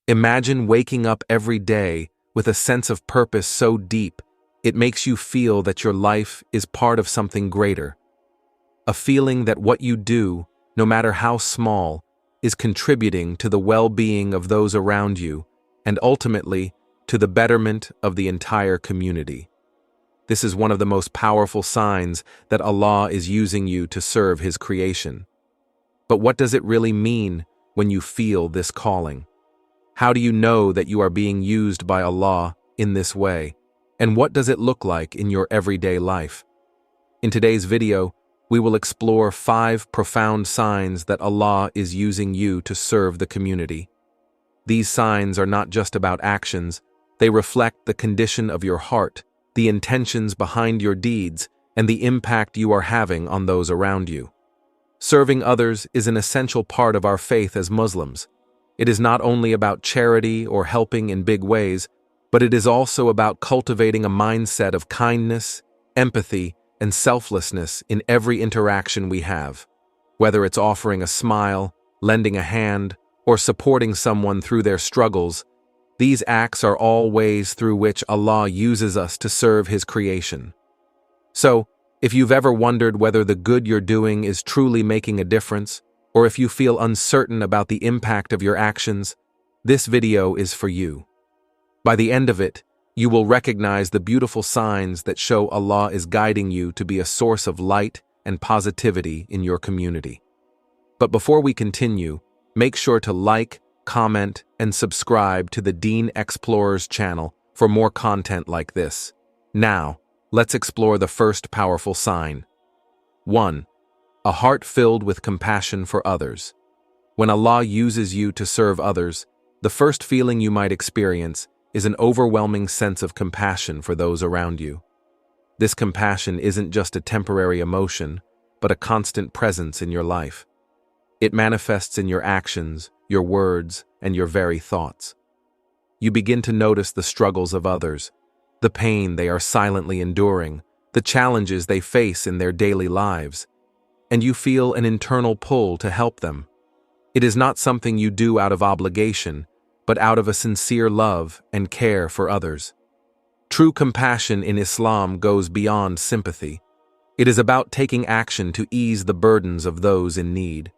Imagine waking up every day with a sense of purpose so deep it makes you feel that your life is part of something greater. A feeling that what you do, no matter how small, is contributing to the well-being of those around you and ultimately to the betterment of the entire community. This is one of the most powerful signs that Allah is using you to serve His creation. But what does it really mean when you feel this calling? How do you know that you are being used by Allah in this way? And what does it look like in your everyday life? In today's video, we will explore 5 profound signs that Allah is using you to serve the community. These signs are not just about actions, they reflect the condition of your heart, the intentions behind your deeds, and the impact you are having on those around you. Serving others is an essential part of our faith as Muslims. It is not only about charity or helping in big ways, but it is also about cultivating a mindset of kindness, empathy, and selflessness in every interaction we have. Whether it's offering a smile, lending a hand, or supporting someone through their struggles, these acts are all ways through which Allah uses us to serve His creation. So, if you've ever wondered whether the good you're doing is truly making a difference, or if you feel uncertain about the impact of your actions, this video is for you. By the end of it, you will recognize the beautiful signs that show Allah is guiding you to be a source of light and positivity in your community. But before we continue, make sure to like, comment, and subscribe to the Deen Xplorers channel for more content like this. Now, let's explore the first powerful sign. 1. A heart filled with compassion for others. When Allah uses you to serve others, the first feeling you might experience is an overwhelming sense of compassion for those around you. This compassion isn't just a temporary emotion, but a constant presence in your life. It manifests in your actions, your words, and your very thoughts. You begin to notice the struggles of others, the pain they are silently enduring, the challenges they face in their daily lives, and you feel an internal pull to help them. It is not something you do out of obligation, but out of a sincere love and care for others. True compassion in Islam goes beyond sympathy. It is about taking action to ease the burdens of those in need.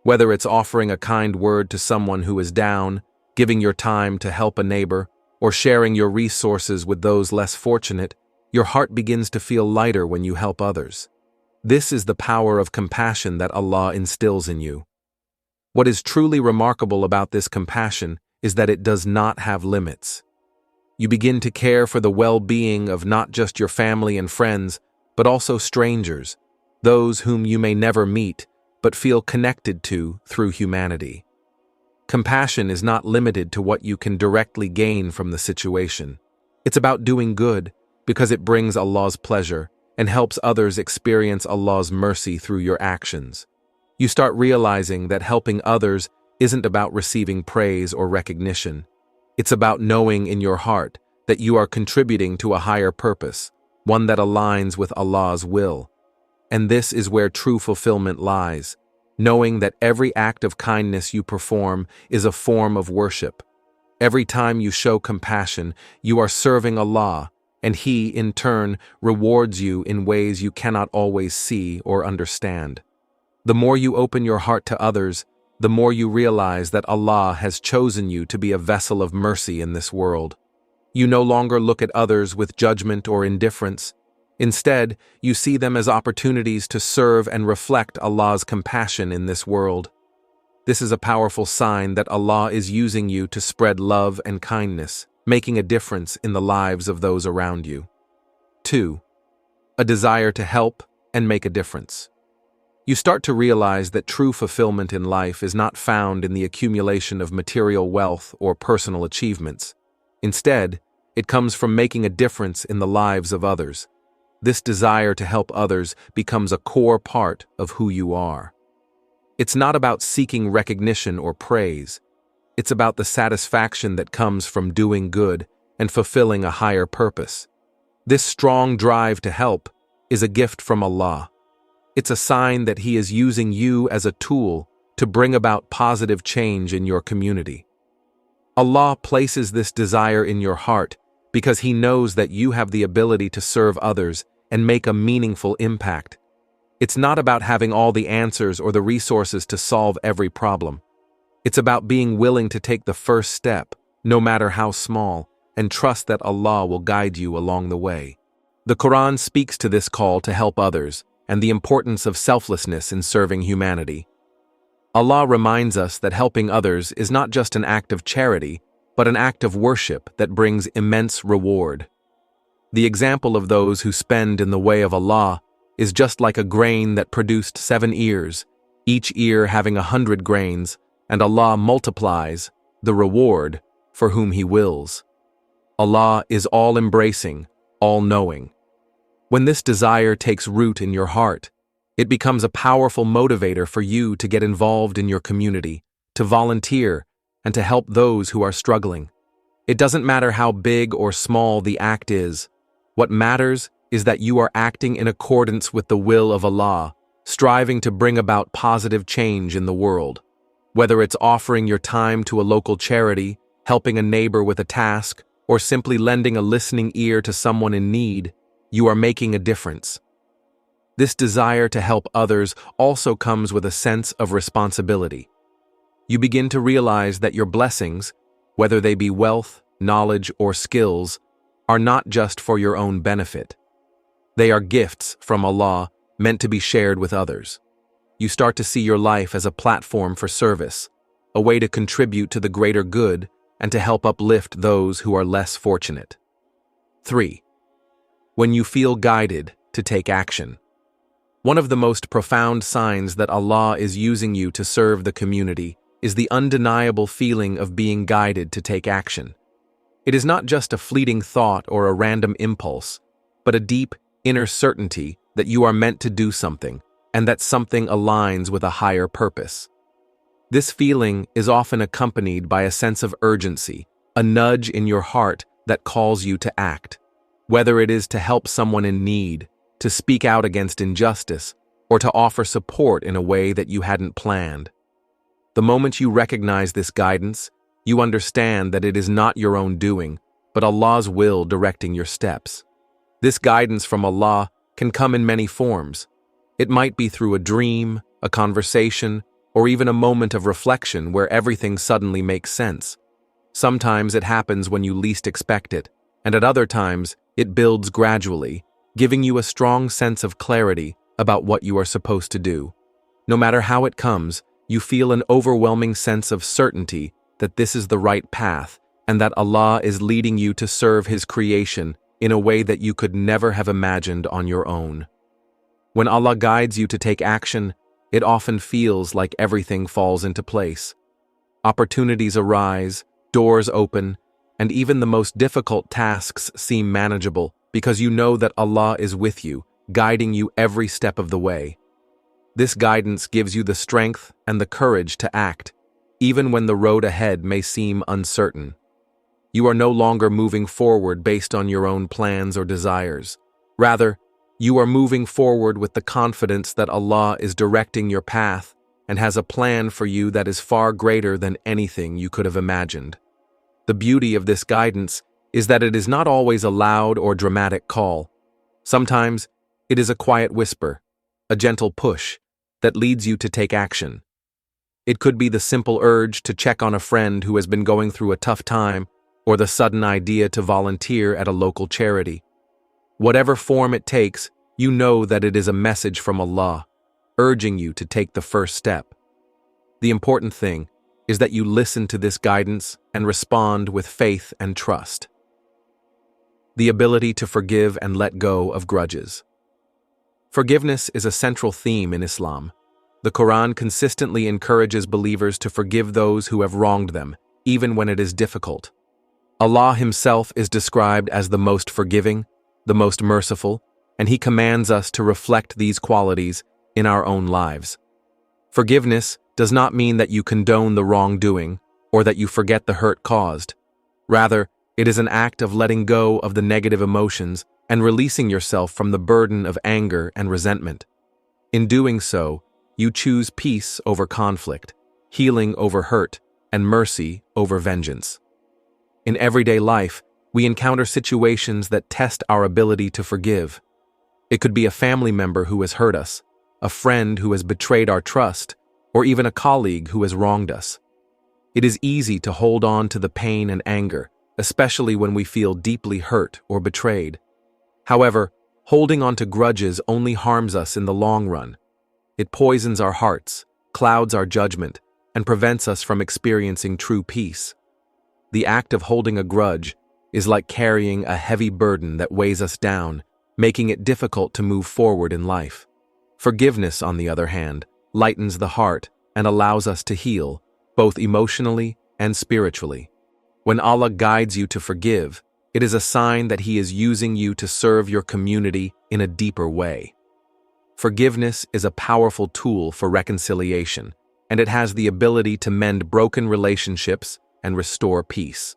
Whether it's offering a kind word to someone who is down, giving your time to help a neighbor, or sharing your resources with those less fortunate, your heart begins to feel lighter when you help others. This is the power of compassion that Allah instills in you. What is truly remarkable about this compassion is that it does not have limits. You begin to care for the well-being of not just your family and friends, but also strangers, those whom you may never meet, but feel connected to through humanity. Compassion is not limited to what you can directly gain from the situation. It's about doing good because it brings Allah's pleasure and helps others experience Allah's mercy through your actions. You start realizing that helping others isn't about receiving praise or recognition. It's about knowing in your heart that you are contributing to a higher purpose, one that aligns with Allah's will. And this is where true fulfillment lies, knowing that every act of kindness you perform is a form of worship. Every time you show compassion, you are serving Allah, and He, in turn, rewards you in ways you cannot always see or understand. The more you open your heart to others, the more you realize that Allah has chosen you to be a vessel of mercy in this world. You no longer look at others with judgment or indifference. Instead, you see them as opportunities to serve and reflect Allah's compassion in this world. This is a powerful sign that Allah is using you to spread love and kindness, making a difference in the lives of those around you. 2. A desire to help and make a difference. You start to realize that true fulfillment in life is not found in the accumulation of material wealth or personal achievements. Instead, it comes from making a difference in the lives of others. This desire to help others becomes a core part of who you are. It's not about seeking recognition or praise. It's about the satisfaction that comes from doing good and fulfilling a higher purpose. This strong drive to help is a gift from Allah. It's a sign that He is using you as a tool to bring about positive change in your community. Allah places this desire in your heart because He knows that you have the ability to serve others and make a meaningful impact. It's not about having all the answers or the resources to solve every problem. It's about being willing to take the first step, no matter how small, and trust that Allah will guide you along the way. The Qur'an speaks to this call to help others and the importance of selflessness in serving humanity. Allah reminds us that helping others is not just an act of charity, but an act of worship that brings immense reward. The example of those who spend in the way of Allah is just like a grain that produced 7 ears, each ear having 100 grains, and Allah multiplies the reward for whom He wills. Allah is all-embracing, all-knowing. When this desire takes root in your heart, it becomes a powerful motivator for you to get involved in your community, to volunteer, and to help those who are struggling. It doesn't matter how big or small the act is. What matters is that you are acting in accordance with the will of Allah, striving to bring about positive change in the world. Whether it's offering your time to a local charity, helping a neighbor with a task, or simply lending a listening ear to someone in need, you are making a difference. This desire to help others also comes with a sense of responsibility. You begin to realize that your blessings, whether they be wealth, knowledge, or skills, are not just for your own benefit. They are gifts from Allah meant to be shared with others. You start to see your life as a platform for service, a way to contribute to the greater good and to help uplift those who are less fortunate. 3. When you feel guided to take action. One of the most profound signs that Allah is using you to serve the community is the undeniable feeling of being guided to take action. It is not just a fleeting thought or a random impulse, but a deep, inner certainty that you are meant to do something, and that something aligns with a higher purpose. This feeling is often accompanied by a sense of urgency, a nudge in your heart that calls you to act. Whether it is to help someone in need, to speak out against injustice, or to offer support in a way that you hadn't planned. The moment you recognize this guidance, you understand that it is not your own doing, but Allah's will directing your steps. This guidance from Allah can come in many forms. It might be through a dream, a conversation, or even a moment of reflection where everything suddenly makes sense. Sometimes it happens when you least expect it, and at other times it builds gradually, giving you a strong sense of clarity about what you are supposed to do. No matter how it comes, you feel an overwhelming sense of certainty that this is the right path and that Allah is leading you to serve His creation in a way that you could never have imagined on your own. When Allah guides you to take action, it often feels like everything falls into place. Opportunities arise, doors open, and even the most difficult tasks seem manageable because you know that Allah is with you, guiding you every step of the way. This guidance gives you the strength and the courage to act, even when the road ahead may seem uncertain. You are no longer moving forward based on your own plans or desires. Rather, you are moving forward with the confidence that Allah is directing your path and has a plan for you that is far greater than anything you could have imagined. The beauty of this guidance is that it is not always a loud or dramatic call. Sometimes it is a quiet whisper, a gentle push that leads you to take action. It could be the simple urge to check on a friend who has been going through a tough time, or the sudden idea to volunteer at a local charity. Whatever form it takes, you know that it is a message from Allah, urging you to take the first step. The important thing is that you listen to this guidance and respond with faith and trust. The ability to forgive and let go of grudges. Forgiveness is a central theme in Islam. The Qur'an consistently encourages believers to forgive those who have wronged them, even when it is difficult. Allah Himself is described as the most forgiving, the most merciful, and He commands us to reflect these qualities in our own lives. Forgiveness does not mean that you condone the wrongdoing or that you forget the hurt caused. Rather, it is an act of letting go of the negative emotions and releasing yourself from the burden of anger and resentment. In doing so, you choose peace over conflict, healing over hurt, and mercy over vengeance. In everyday life, we encounter situations that test our ability to forgive. It could be a family member who has hurt us, a friend who has betrayed our trust, or even a colleague who has wronged us. It is easy to hold on to the pain and anger, especially when we feel deeply hurt or betrayed. However, holding on to grudges only harms us in the long run. It poisons our hearts, clouds our judgment, and prevents us from experiencing true peace. The act of holding a grudge is like carrying a heavy burden that weighs us down, making it difficult to move forward in life. Forgiveness, on the other hand, lightens the heart and allows us to heal, both emotionally and spiritually. When Allah guides you to forgive, it is a sign that He is using you to serve your community in a deeper way. Forgiveness is a powerful tool for reconciliation, and it has the ability to mend broken relationships and restore peace.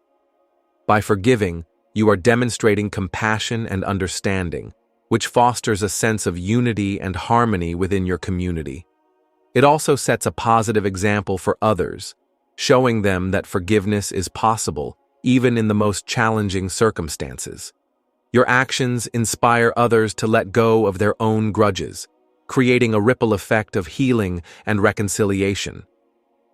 By forgiving, you are demonstrating compassion and understanding, which fosters a sense of unity and harmony within your community. It also sets a positive example for others, showing them that forgiveness is possible even in the most challenging circumstances. Your actions inspire others to let go of their own grudges, creating a ripple effect of healing and reconciliation.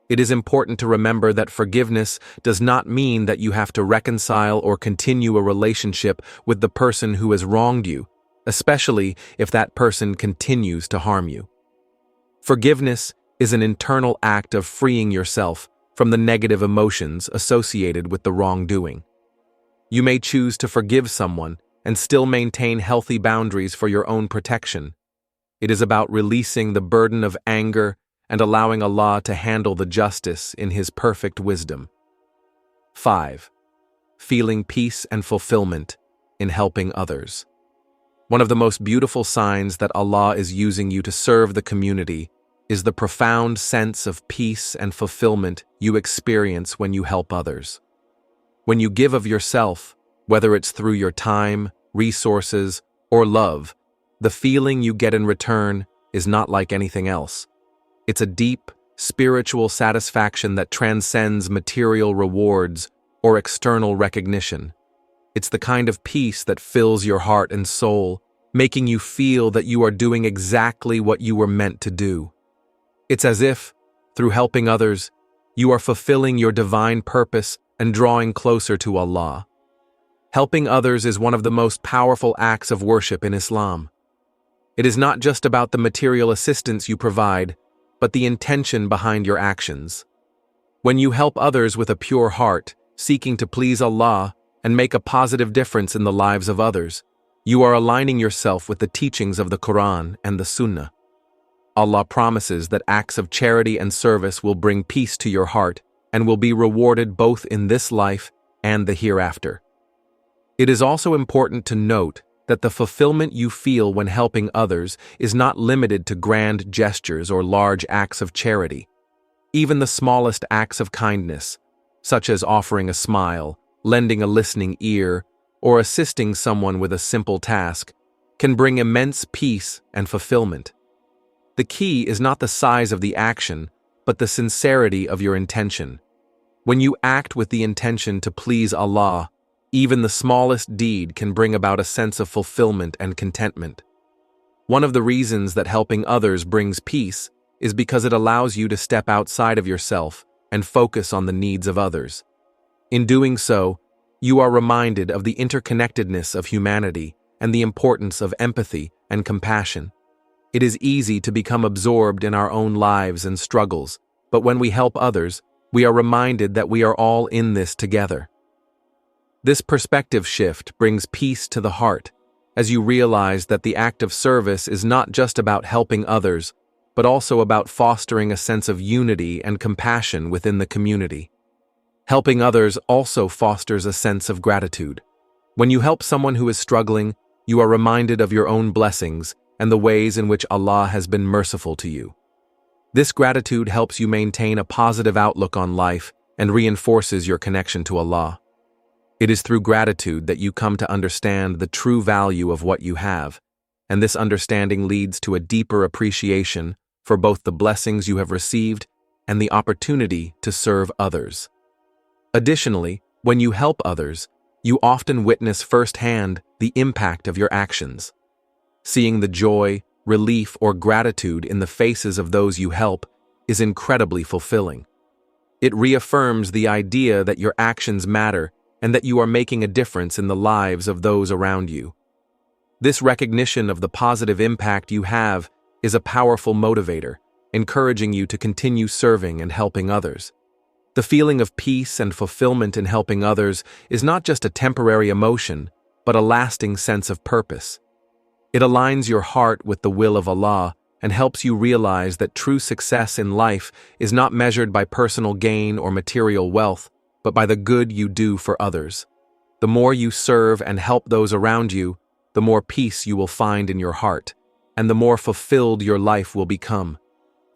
It is important to remember that forgiveness does not mean that you have to reconcile or continue a relationship with the person who has wronged you, especially if that person continues to harm you. Forgiveness is an internal act of freeing yourself from the negative emotions associated with the wrongdoing. You may choose to forgive someone and still maintain healthy boundaries for your own protection. It is about releasing the burden of anger and allowing Allah to handle the justice in His perfect wisdom. 5. Feeling peace and fulfillment in helping others. One of the most beautiful signs that Allah is using you to serve the community is the profound sense of peace and fulfillment you experience when you help others. When you give of yourself, whether it's through your time, resources, or love, the feeling you get in return is not like anything else. It's a deep, spiritual satisfaction that transcends material rewards or external recognition. It's the kind of peace that fills your heart and soul, making you feel that you are doing exactly what you were meant to do. It's as if, through helping others, you are fulfilling your divine purpose and drawing closer to Allah. Helping others is one of the most powerful acts of worship in Islam. It is not just about the material assistance you provide, but the intention behind your actions. When you help others with a pure heart, seeking to please Allah and make a positive difference in the lives of others, you are aligning yourself with the teachings of the Qur'an and the Sunnah. Allah promises that acts of charity and service will bring peace to your heart and will be rewarded both in this life and the hereafter. It is also important to note that the fulfillment you feel when helping others is not limited to grand gestures or large acts of charity. Even the smallest acts of kindness, such as offering a smile, lending a listening ear, or assisting someone with a simple task, can bring immense peace and fulfillment. The key is not the size of the action, but the sincerity of your intention. When you act with the intention to please Allah, even the smallest deed can bring about a sense of fulfillment and contentment. One of the reasons that helping others brings peace is because it allows you to step outside of yourself and focus on the needs of others. In doing so, you are reminded of the interconnectedness of humanity and the importance of empathy and compassion. It is easy to become absorbed in our own lives and struggles, but when we help others, we are reminded that we are all in this together. This perspective shift brings peace to the heart, as you realize that the act of service is not just about helping others, but also about fostering a sense of unity and compassion within the community. Helping others also fosters a sense of gratitude. When you help someone who is struggling, you are reminded of your own blessings and the ways in which Allah has been merciful to you. This gratitude helps you maintain a positive outlook on life and reinforces your connection to Allah. It is through gratitude that you come to understand the true value of what you have, and this understanding leads to a deeper appreciation for both the blessings you have received and the opportunity to serve others. Additionally, When you help others, you often witness firsthand the impact of your actions. Seeing the joy, relief, or gratitude in the faces of those you help is incredibly fulfilling. It reaffirms the idea that your actions matter and that you are making a difference in the lives of those around you. This recognition of the positive impact you have is a powerful motivator, encouraging you to continue serving and helping others. The feeling of peace and fulfillment in helping others is not just a temporary emotion, but a lasting sense of purpose. It aligns your heart with the will of Allah and helps you realize that true success in life is not measured by personal gain or material wealth, but by the good you do for others. The more you serve and help those around you, the more peace you will find in your heart, and the more fulfilled your life will become.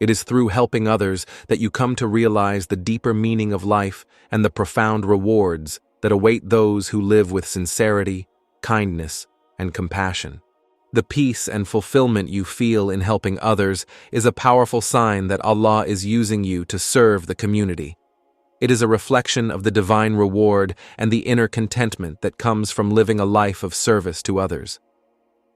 It is through helping others that you come to realize the deeper meaning of life and the profound rewards that await those who live with sincerity, kindness, and compassion. The peace and fulfillment you feel in helping others is a powerful sign that Allah is using you to serve the community. It is a reflection of the divine reward and the inner contentment that comes from living a life of service to others.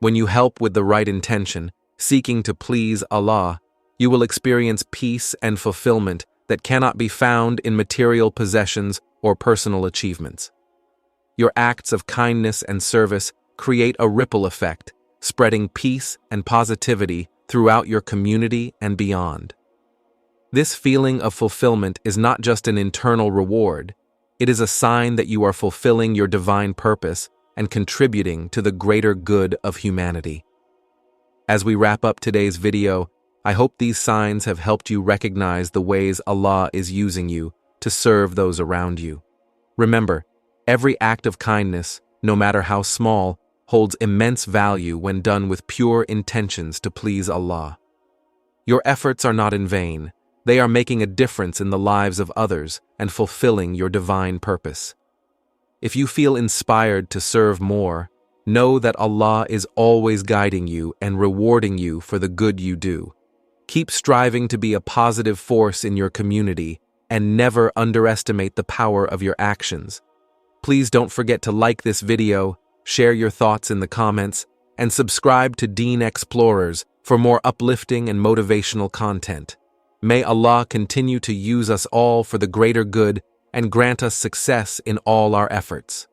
When you help with the right intention, seeking to please Allah, you will experience peace and fulfillment that cannot be found in material possessions or personal achievements. Your acts of kindness and service create a ripple effect, spreading peace and positivity throughout your community and beyond. This feeling of fulfillment is not just an internal reward, it is a sign that you are fulfilling your divine purpose and contributing to the greater good of humanity. As we wrap up today's video, I hope these signs have helped you recognize the ways Allah is using you to serve those around you. Remember, every act of kindness, no matter how small, holds immense value when done with pure intentions to please Allah. Your efforts are not in vain. They are making a difference in the lives of others and fulfilling your divine purpose. If you feel inspired to serve more, know that Allah is always guiding you and rewarding you for the good you do. Keep striving to be a positive force in your community and never underestimate the power of your actions. Please don't forget to like this video, share your thoughts in the comments, and subscribe to Deen Explorers for more uplifting and motivational content. May Allah continue to use us all for the greater good and grant us success in all our efforts.